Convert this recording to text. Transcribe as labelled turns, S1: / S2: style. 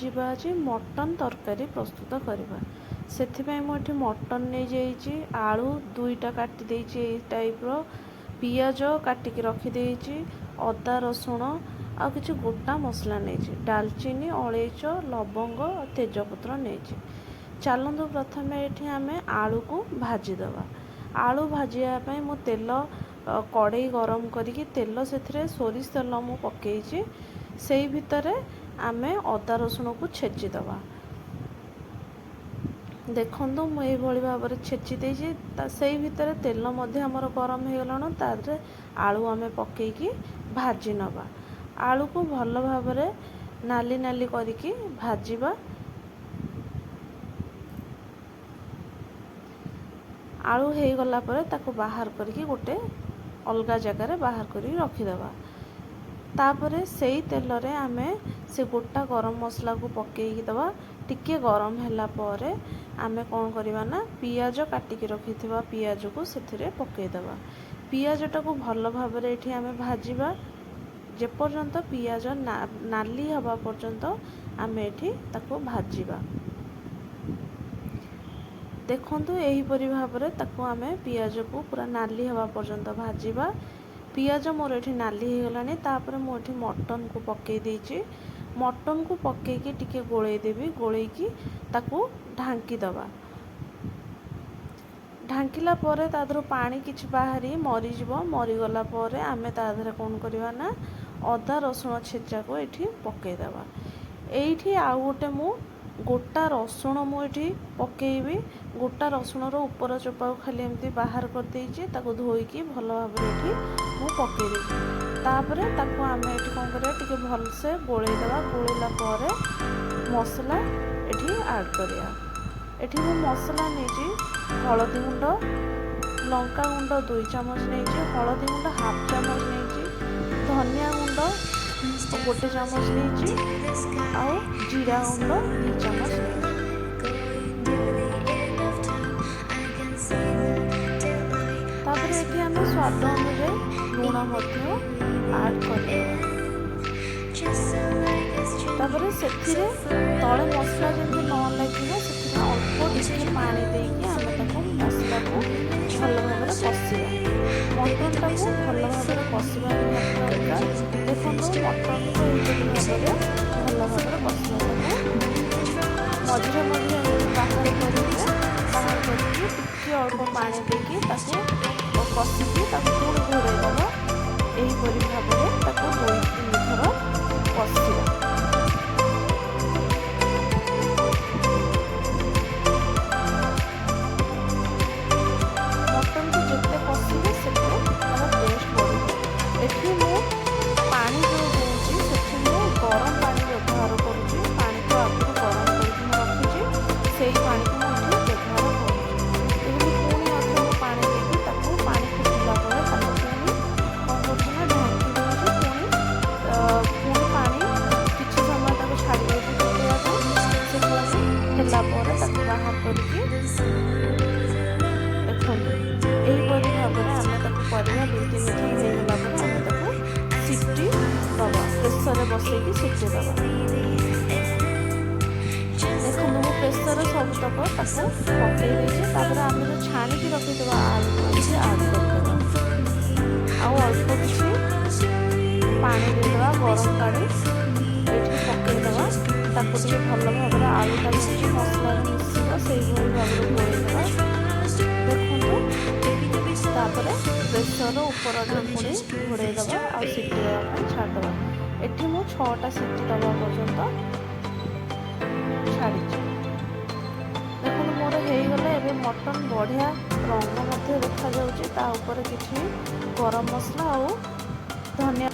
S1: ଯିବା ଆଜି ମଟନ ତରକାରୀ ପ୍ରସ୍ତୁତ କରିବା। ସେଥିପାଇଁ ମୁଁ ଏଠି ମଟନ ନେଇଯାଇଛି, ଆଳୁ 2ଟା କାଟି ଦେଇଛି ଏଇ ଟାଇପ୍ର, ପିଆଜ କାଟିକି ରଖିଦେଇଛି, ଅଦା ରସୁଣ ଆଉ କିଛି ଗୋଟା ମସଲା ନେଇଛି, ଡାଲଚିନି, ଅଳେଇଚ, ଲବଙ୍ଗ, ତେଜପତ୍ର ନେଇଛି। ଚାଲନ୍ତୁ ପ୍ରଥମେ ଏଠି ଆମେ ଆଳୁକୁ ଭାଜିଦେବା। ଆଳୁ ଭାଜିବା ପାଇଁ ମୁଁ ତେଲ କଡ଼େଇ ଗରମ କରିକି ତେଲ ସେଥିରେ ସୋରିଷ ତେଲ ମୁଁ ପକେଇଛି। ସେଇ ଭିତରେ ଆମେ ଅଦା ରସୁଣକୁ ଛେଚିଦେବା। ଦେଖନ୍ତୁ ମୁଁ ଏଇଭଳି ଭାବରେ ଛେଚି ଦେଇଛି। ସେଇ ଭିତରେ ତେଲ ମଧ୍ୟ ଆମର ଗରମ ହେଇଗଲାଣି, ତା ଦେହରେ ଆଳୁ ଆମେ ପକେଇକି ଭାଜି ନେବା। ଆଳୁକୁ ଭଲ ଭାବରେ ନାଲି ନାଲି କରିକି ଭାଜିବା। ଆଳୁ ହେଇଗଲା ପରେ ତାକୁ ବାହାର କରିକି ଗୋଟେ ଅଲଗା ଜାଗାରେ ବାହାର କରିକି ରଖିଦେବା। ତାପରେ ସେଇ ତେଲରେ ଆମେ ସେ ଗୋଟା ଗରମ ମସଲାକୁ ପକେଇକି ଦେବା। ଟିକେ ଗରମ ହେଲା ପରେ ଆମେ କ'ଣ କରିବା ନା ପିଆଜ କାଟିକି ରଖିଥିବା ପିଆଜକୁ ସେଥିରେ ପକେଇଦେବା। ପିଆଜଟାକୁ ଭଲ ଭାବରେ ଏଠି ଆମେ ଭାଜିବା। ଯେପର୍ଯ୍ୟନ୍ତ ପିଆଜ ନାଲି ହେବା ପର୍ଯ୍ୟନ୍ତ ଆମେ ଏଠି ତାକୁ ଭାଜିବା। ଦେଖନ୍ତୁ ଏହିପରି ଭାବରେ ତାକୁ ଆମେ ପିଆଜକୁ ପୁରା ନାଲି ହେବା ପର୍ଯ୍ୟନ୍ତ ଭାଜିବା। ପିଆଜ ମୋର ଏଠି ନାଲି ହେଇଗଲାଣି। ତାପରେ ମୁଁ ଏଠି ମଟନକୁ ପକେଇ ଦେଇଛି। ମଟନକୁ ପକେଇକି ଟିକେ ଗୋଳେଇ ଦେବି। ଗୋଳେଇକି ତାକୁ ଢାଙ୍କି ଦେବା। ଢାଙ୍କିଲା ପରେ ତା ଦେହରୁ ପାଣି କିଛି ବାହାରି ମରିଯିବ। ମରିଗଲା ପରେ ଆମେ ତା ଦେହରେ କ'ଣ କରିବା ନା ଅଦା ରସୁଣ ଛେଚାକୁ ଏଠି ପକେଇଦେବା। ଏଇଠି ଆଉ ଗୋଟେ ମୁଁ ଗୋଟା ରସୁଣ ମୁଁ ଏଠି ପକେଇବି। ଗୋଟା ରସୁଣର ଉପର ଚୋପାକୁ ଖାଲି ଏମିତି ବାହାର କରିଦେଇଛି। ତାକୁ ଧୋଇକି ଭଲ ଭାବରେ ଏଠି ମୁଁ ପକେଇ ଦେଇଛି। ତାପରେ ତାକୁ ଆମେ ଏଠି କ'ଣ କରିବା ଟିକେ ଭଲସେ ଗୋଳେଇ ଦେବା। ଗୋଳେଇଲା ପରେ ମସଲା ଏଠି ଆଡ଼୍ କରିବା। ଏଠି ମୁଁ ମସଲା ନେଇଛି ହଳଦୀ ଗୁଣ୍ଡ, ଲଙ୍କା ଗୁଣ୍ଡ 2 ଚାମଚ ନେଇଛି, ହଳଦୀ ଗୁଣ୍ଡ 1/2 ଚାମଚ ନେଇଛି, ଧନିଆ ଗୁଣ୍ଡ 1 ଚାମଚ ନେଇଛି ଆଉ ଜିରା ଗୁଣ୍ଡ 2 ଚାମଚ ନେଇଛି। ତାପରେ ଏଠି ଆମେ ସ୍ୱାଦ ଅନୁଯାୟୀ ଲୁଣ ମଧ୍ୟ ଆଡ଼୍ କରିଦେବା। ତାପରେ ସେଥିରେ ତଳେ ମସଲା ଯେମିତି ନ ଲାଗିବ ସେଥିପାଇଁ ଅଳ୍ପ ଟିକେ ପାଣି ଦେଇକି ଆମେ ତାକୁ ମସଲାକୁ ଭଲ ଭାବରେ କଷିବା। ମଟନଟାକୁ ଭଲ ଭାବରେ କଷିବା ନିହାତି ଦରକାର। ଦେଖନ୍ତୁ ମଟନକୁ ଏହିପରି ଭାବରେ ଭଲ ଭାବରେ କଷିବା। ତାକୁ ମଝିରେ ମଝିରେ ଏମିତି ବାହାର କରିକି ଟିକେ ଅଳ୍ପ ପାଣି ଦେଇକି ତାକୁ କଷିକି ତାକୁ ପୁଣି ଘୋଡ଼େଇ ଦେବା। ଏହିପରି ଭାବରେ ତାକୁ 2-3 ଥର କଷିବା। ମଟନକୁ ଯେତେ କଷିବେ ସେତେ ତା'ର ଟେଷ୍ଟ ବଢ଼ିବ। ଏଠି ମୁଁ ପାଣି ଯେଉଁ ଦେଉଛି ସେଠି ମୁଁ ଗରମ ପାଣି ବ୍ୟବହାର କରୁଛି। ପାଣିକୁ ଆଗରୁ ଗରମ କରିକି ମୁଁ ରଖିଛି। ସେଇ ପାଣିକୁ ମୁଁ ଏଠି ବ୍ୟବହାର କରୁଛି। ଏମିତି ପୁଣି ଅଧେ ମୁଁ ପାଣି ଦେଇକି ତାକୁ ପାଣି ଫୁଟିଲା ପରେ ତାକୁ ପୁଣି କ'ଣ କରୁଛି ନା ଢାଙ୍କି ଦେଉଛି। ପୁଣି ପାଣି କିଛି ସମୟ ତାକୁ ଛାଡ଼ି ଦେଉଛି ଫୁଟିବା ପାଇଁ। ସେ ପୁଣି ହେଲା ପରେ ତାକୁ ବାହାର କରିକି ଦେଖନ୍ତୁ ଏହିପରି ଭାବରେ ଆମେ ତାକୁ କରିବା। 2-3 ଥର ହେଇଗଲା ପରେ ଆମେ ତାକୁ ସିଟି ଦେବା। ପ୍ରେସରରେ ବସେଇକି ସିଟି ଦେବା। ଦେଖନ୍ତୁ ମୁଁ ପ୍ରେସରରେ ସବୁତକ ତାକୁ ପକେଇ ଦେଇଛି। ତାପରେ ଆମେ ଯେଉଁ ଛାଣିକି ରଖିଥିବା ଆଳୁକୁ ଏଠି ଆଡ଼୍ କରିଦେବା। ଆଉ ଅଳ୍ପ କିଛି ପାଣି ଦେଇଦେବା, ଗରମ ପାଣି ଏଇଠି ପକେଇଦେବା। ତାକୁ ଟିକେ ଭଲ ଭାବରେ ଆଳୁଟା ଯେମିତି ମସଲାରେ ମିଶିବ ସେଇଭଳି ଭାବରେ ଗୋଳେଇଦେବା। ଦେଖନ୍ତୁ ତାପରେ ପ୍ରେସରର ଉପର ଢାଙ୍କୁଣୀ ଘୋଡ଼େଇ ଦେବା ଆଉ ସିଟି ଦେବା ପାଇଁ ଛାଡ଼ିଦେବା। ଏଠି ମୁଁ 6ଟା ସିଟି ଦେବା ପର୍ଯ୍ୟନ୍ତ ଛାଡ଼ିଛି। ଦେଖନ୍ତୁ ମୋର ହେଇଗଲା। ଏବେ ମଟନ ବଢ଼ିଆ ରଙ୍ଗ ମଧ୍ୟ ଦେଖାଯାଉଛି। ତା ଉପରେ କିଛି ଗରମ ମସଲା ଆଉ ଧନିଆ